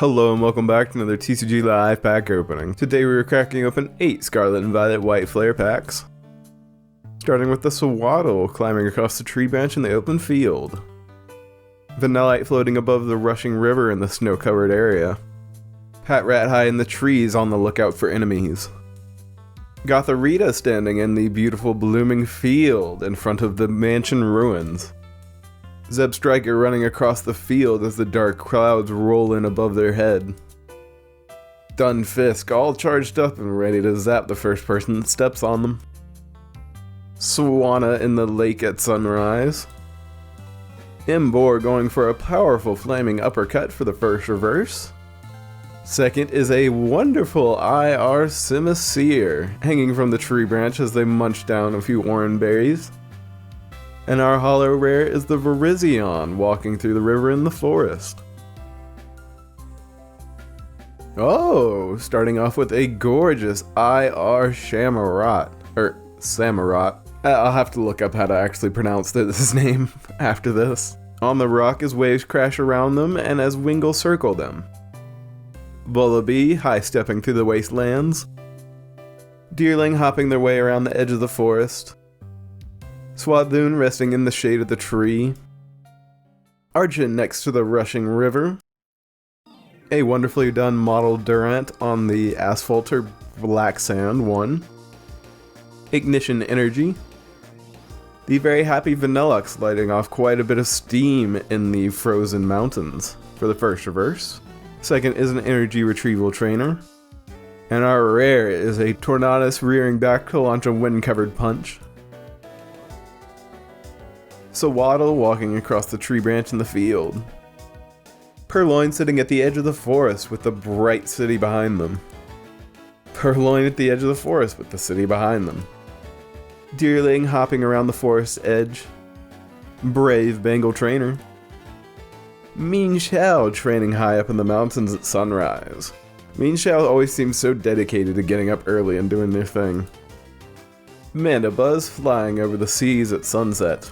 Hello and welcome back to another TCG Live pack opening. Today we are cracking open 8 Scarlet and Violet White Flare packs. Starting with the Swaddle climbing across the tree branch in the open field. Vanillite floating above the rushing river in the snow-covered area. Pat Rat high in the trees on the lookout for enemies. Gotharita standing in the beautiful blooming field in front of the mansion ruins. Zeb Striker running across the field as the dark clouds roll in above their head. Dunfisk all charged up and ready to zap the first person that steps on them. Swanna in the lake at sunrise. Imbor going for a powerful flaming uppercut for the first reverse. Second is a wonderful IR Simisear hanging from the tree branch as they munch down a few orange berries. And our holo rare is the Virizion walking through the river in the forest. Oh, starting off with a gorgeous IR Shamrot. Samurott. I'll have to look up how to actually pronounce this name after this. On the rock as waves crash around them and as Wingull circle them. Vullaby high-stepping through the wastelands. Deerling hopping their way around the edge of the forest. Swadloon resting in the shade of the tree. Argent next to the rushing river. A wonderfully done model Durant on the asphalt or black sand one. Ignition Energy. The very happy Vanillux lighting off quite a bit of steam in the frozen mountains for the first reverse. Second is an energy retrieval trainer. And our rare is a Tornadus rearing back to launch a wind-covered punch. Swaddle walking across the tree branch in the field. Purloin sitting at the edge of the forest with the bright city behind them. Purloin at the edge of the forest with the city behind them. Deerling hopping around the forest edge. Brave Bengal trainer. Mean Shao training high up in the mountains at sunrise. Mean Shao always seems so dedicated to getting up early and doing their thing. Mandibuzz flying over the seas at sunset.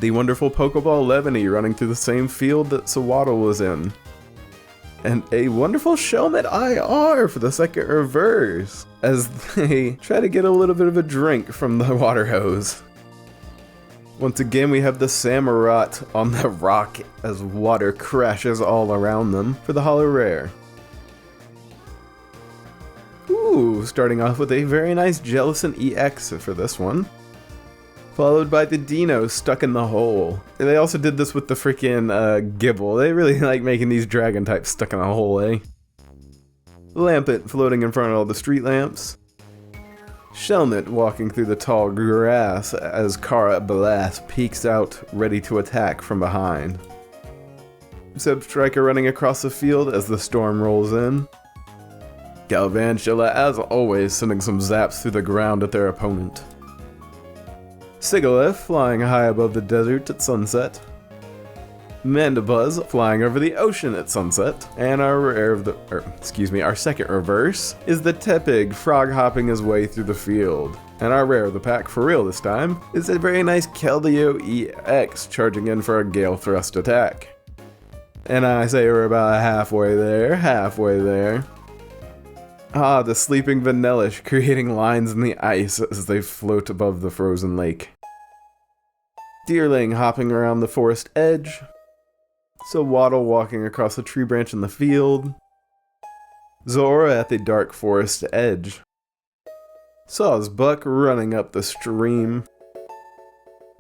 The wonderful Pokeball Levany running through the same field that Swaddle was in. And a wonderful Shelmet IR for the second reverse, as they try to get a little bit of a drink from the water hose. Once again we have the Samurott on the rock as water crashes all around them for the holo rare. Ooh, starting off with a very nice Jellicent EX for this one. Followed by the Dino stuck in the hole. They also did this with the freaking Gibble. They really like making these dragon types stuck in a hole, eh? Lampet floating in front of all the street lamps. Shelmet walking through the tall grass as Kara Blast peeks out, ready to attack from behind. Zeb Striker running across the field as the storm rolls in. Galvantula, as always, sending some zaps through the ground at their opponent. Sigilyph flying high above the desert at sunset. Mandibuzz flying over the ocean at sunset. And our second reverse is the Tepig frog hopping his way through the field. And our rare of the pack for real this time is a very nice Keldeo EX charging in for a Gale Thrust attack. And I say we're about halfway there. Ah, the sleeping Vanillish creating lines in the ice as they float above the frozen lake. Deerling hopping around the forest edge. Swaddle walking across the tree branch in the field. Zora at the dark forest edge. Sawsbuck running up the stream.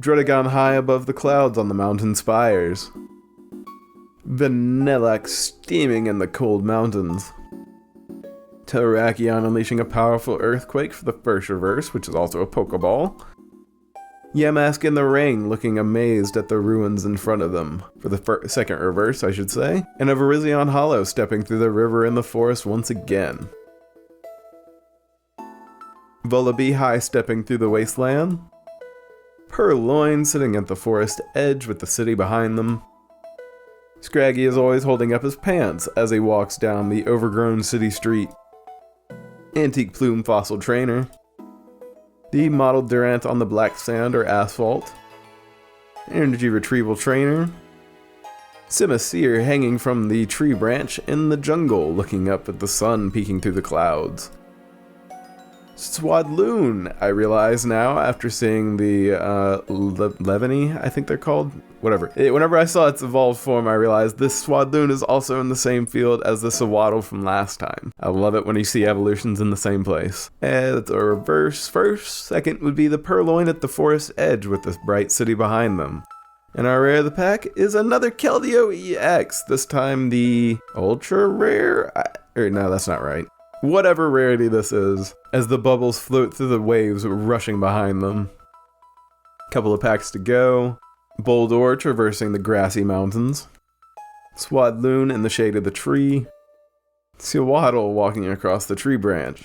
Druddigon high above the clouds on the mountain spires. Vanilluxe steaming in the cold mountains. Terrakion unleashing a powerful earthquake for the first reverse, which is also a Pokeball. Yamask in the ring looking amazed at the ruins in front of them, for the second reverse I should say, and a Virizion Holo stepping through the river in the forest once again. Vullaby high stepping through the wasteland. Purloin sitting at the forest edge with the city behind them. Scraggy is always holding up his pants as he walks down the overgrown city street. Antique Plume Fossil Trainer. The model Durant on the black sand or asphalt. Energy Retrieval Trainer. Simisear hanging from the tree branch in the jungle, looking up at the sun peeking through the clouds. Swadloon, I realize now after seeing the Levany, I think they're called. Whatever. Whenever I saw its evolved form, I realized this Swadloon is also in the same field as the Sawaddle from last time. I love it when you see evolutions in the same place. And the reverse first. Second would be the Purloin at the forest edge with this bright city behind them. And our rare of the pack is another Keldeo EX, this time the ultra rare? No, that's not right. Whatever rarity this is, as the bubbles float through the waves rushing behind them. Couple of packs to go. Boldor traversing the grassy mountains. Swadloon in the shade of the tree. Sawaddle walking across the tree branch.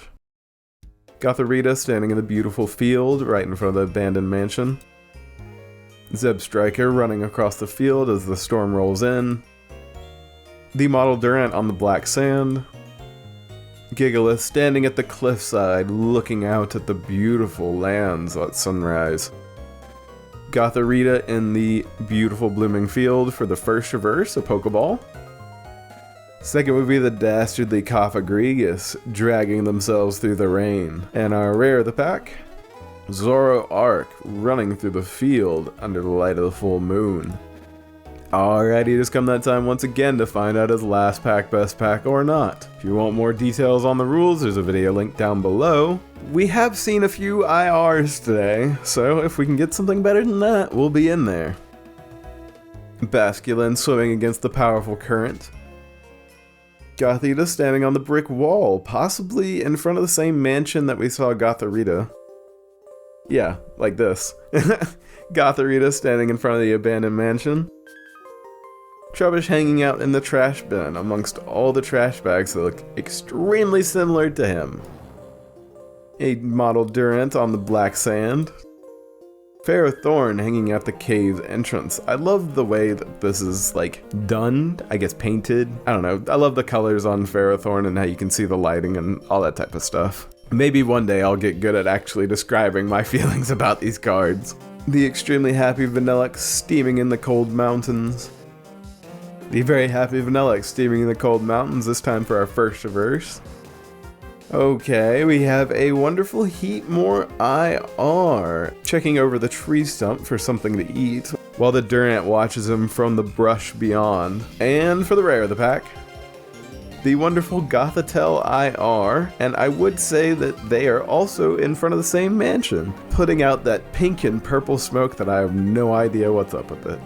Gothorita standing in the beautiful field right in front of the abandoned mansion. Zebstriker running across the field as the storm rolls in. The model Durant on the black sand. Gigalith standing at the cliffside looking out at the beautiful lands at sunrise. Gothorita in the beautiful blooming field for the first reverse, a Pokeball. Second would be the dastardly Cofagrigus dragging themselves through the rain. And our rare of the pack, Zoroark running through the field under the light of the full moon. Alrighty, it has come that time once again to find out his last pack best pack or not. If you want more details on the rules, there's a video link down below. We have seen a few IRs today, so if we can get something better than that, we'll be in there. Basculin swimming against the powerful current. Gothita standing on the brick wall, possibly in front of the same mansion that we saw Gothorita. Yeah, like this. Gothorita standing in front of the abandoned mansion. Trubbish hanging out in the trash bin amongst all the trash bags that look extremely similar to him. A model Durant on the black sand. Ferrothorn hanging at the cave's entrance. I love the way that this is like done, I guess painted. I don't know, I love the colors on Ferrothorn and how you can see the lighting and all that type of stuff. Maybe one day I'll get good at actually describing my feelings about these cards. The extremely happy Vanilluxe steaming in the cold mountains. The very happy Vanilluxe steaming in the cold mountains, this time for our first reverse. Okay, we have a wonderful Heatmore IR, checking over the tree stump for something to eat, while the Durant watches him from the brush beyond. And for the rare of the pack, the wonderful Gothitelle IR, and I would say that they are also in front of the same mansion, putting out that pink and purple smoke that I have no idea what's up with it.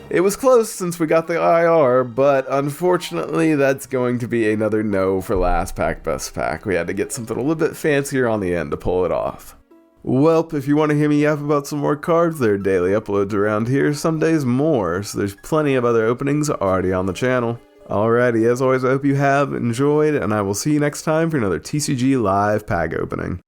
It was close since we got the IR, but unfortunately that's going to be another no for last pack best pack. We had to get something a little bit fancier on the end to pull it off. Welp, if you want to hear me yap about some more cards, there are daily uploads around here, some days more, so there's plenty of other openings already on the channel. Alrighty, as always I hope you have enjoyed, and I will see you next time for another TCG live pack opening.